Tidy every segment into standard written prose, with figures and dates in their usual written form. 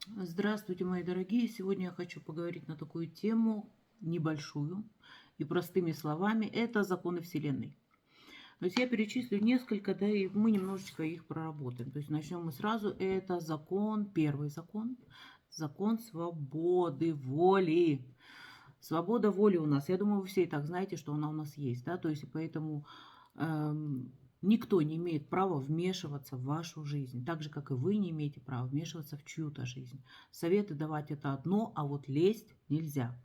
Здравствуйте, мои дорогие! Сегодня я хочу поговорить на такую тему небольшую и простыми словами. Это законы Вселенной. То есть я перечислю несколько, да, и мы немножечко их проработаем. То есть начнем мы сразу. Это закон, первый закон, закон свободы воли. Свобода воли у нас. Я думаю, вы все и так знаете, что она у нас есть, да, то есть и поэтому никто не имеет права вмешиваться в вашу жизнь, так же, как и вы не имеете права вмешиваться в чью-то жизнь. Советы давать это одно, а вот лезть нельзя.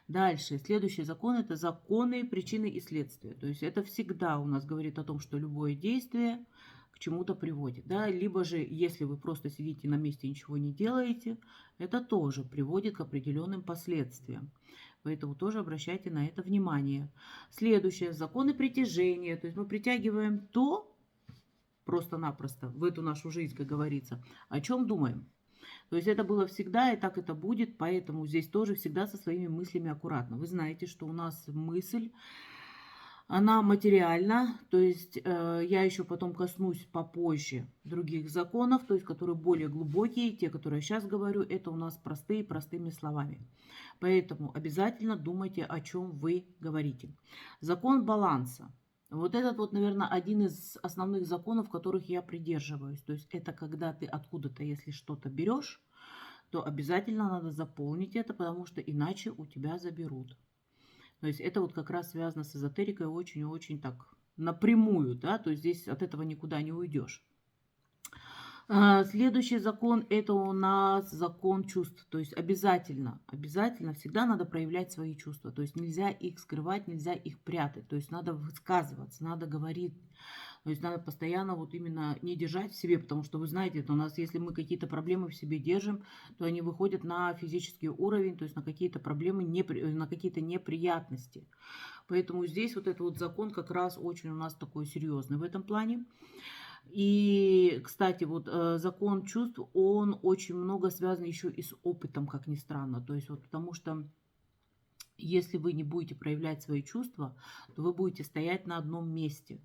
Дальше, следующий закон – это законы причины и следствия. То есть это всегда у нас говорит о том, что любое действие к чему-то приводит. Да? Либо же, если вы просто сидите на месте и ничего не делаете, это тоже приводит к определенным последствиям. Поэтому тоже обращайте на это внимание. Следующее – законы притяжения. То есть мы притягиваем то, просто-напросто, в эту нашу жизнь, как говорится, о чем думаем. То есть это было всегда, и так это будет, поэтому здесь тоже всегда со своими мыслями аккуратно. Вы знаете, что у нас мысль, она материальна, то есть я еще потом коснусь попозже других законов, то есть которые более глубокие, те, которые я сейчас говорю, это у нас простые, простыми словами. Поэтому обязательно думайте, о чем вы говорите. Закон баланса. Вот этот вот, наверное, один из основных законов, которых я придерживаюсь. То есть это когда ты откуда-то, если что-то берешь, то обязательно надо заполнить это, потому что иначе у тебя заберут. То есть это вот как раз связано с эзотерикой очень и очень так напрямую, да, то есть здесь от этого никуда не уйдешь. Следующий закон – это у нас закон чувств. То есть обязательно, обязательно всегда надо проявлять свои чувства. То есть нельзя их скрывать, нельзя их прятать. То есть надо высказываться, надо говорить. То есть надо постоянно вот именно не держать в себе, потому что вы знаете, это у нас, если мы какие-то проблемы в себе держим, то они выходят на физический уровень, то есть на какие-то проблемы, на какие-то неприятности. Поэтому здесь вот этот вот закон как раз очень у нас такой серьезный в этом плане. И, кстати, вот закон чувств, он очень много связан еще и с опытом, как ни странно. То есть вот потому что если вы не будете проявлять свои чувства, то вы будете стоять на одном месте.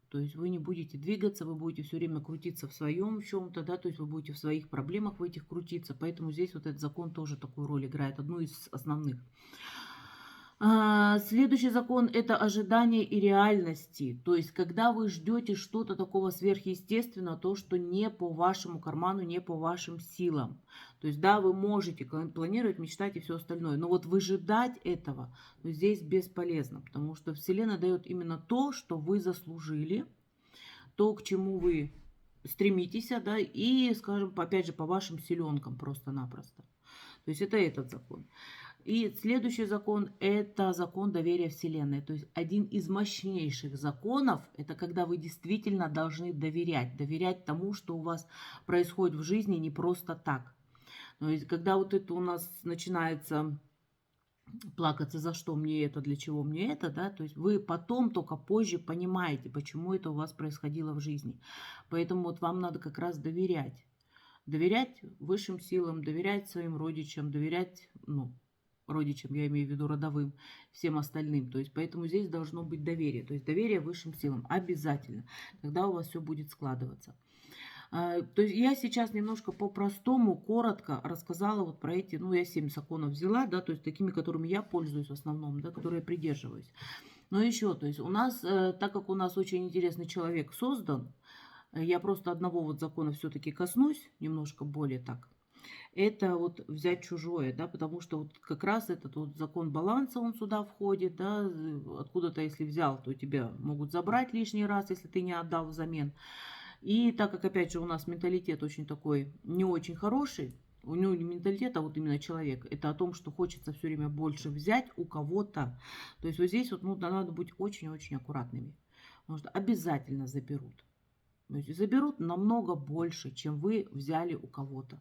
То есть вы не будете двигаться, вы будете все время крутиться в своем чем-то, да, то есть вы будете в своих проблемах в этих крутиться. Поэтому здесь вот этот закон тоже такую роль играет, одну из основных. Следующий закон – это ожидание и реальности. То есть, когда вы ждете что-то такого сверхъестественного, то, что не по вашему карману, не по вашим силам. То есть, да, вы можете планировать, мечтать и все остальное, но вот выжидать этого, ну, здесь бесполезно, потому что Вселенная дает именно то, что вы заслужили, то, к чему вы стремитесь, да, и, скажем, опять же, по вашим силенкам просто-напросто. То есть это этот закон. И следующий закон – это закон доверия Вселенной. То есть один из мощнейших законов – это когда вы действительно должны доверять. Доверять тому, что у вас происходит в жизни не просто так. То есть когда вот это у нас начинается плакаться, за что мне это, для чего мне это, да, то есть вы потом только позже понимаете, почему это у вас происходило в жизни. Поэтому вот вам надо как раз доверять. Доверять высшим силам, доверять своим родичам, доверять, ну, родичам, я имею в виду родовым, всем остальным. То есть поэтому здесь должно быть доверие. То есть доверие высшим силам обязательно. Тогда у вас все будет складываться. То есть я сейчас немножко по-простому, коротко рассказала вот про эти, ну, я 7 законов взяла, да, то есть такими, которыми я пользуюсь в основном, да, которые я придерживаюсь. Но еще, то есть у нас, так как у нас очень интересный человек создан, я просто одного вот закона все-таки коснусь, немножко более так. Это вот взять чужое, да, потому что вот как раз этот вот закон баланса, он сюда входит, да, откуда-то если взял, то тебя могут забрать лишний раз, если ты не отдал взамен. И так как, опять же, у нас менталитет очень такой не очень хороший, у него не менталитет, а вот именно человек, это о том, что хочется все время больше взять у кого-то. То есть вот здесь вот, ну, надо быть очень-очень аккуратными, потому что обязательно заберут. То есть заберут намного больше, чем вы взяли у кого-то.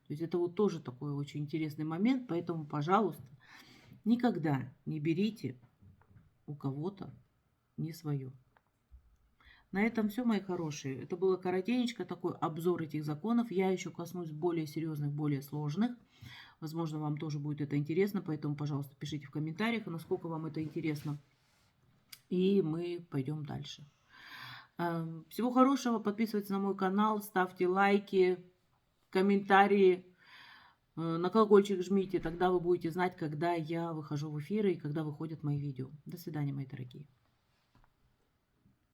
То есть это вот тоже такой очень интересный момент, поэтому, пожалуйста, никогда не берите у кого-то не свое. На этом все, мои хорошие. Это было коротенечко, такой обзор этих законов. Я еще коснусь более серьезных, более сложных. Возможно, вам тоже будет это интересно, поэтому, пожалуйста, пишите в комментариях, насколько вам это интересно. И мы пойдем дальше. Всего хорошего, подписывайтесь на мой канал, ставьте лайки, комментарии. На колокольчик жмите, тогда вы будете знать, когда я выхожу в эфиры и когда выходят мои видео. До свидания, мои дорогие.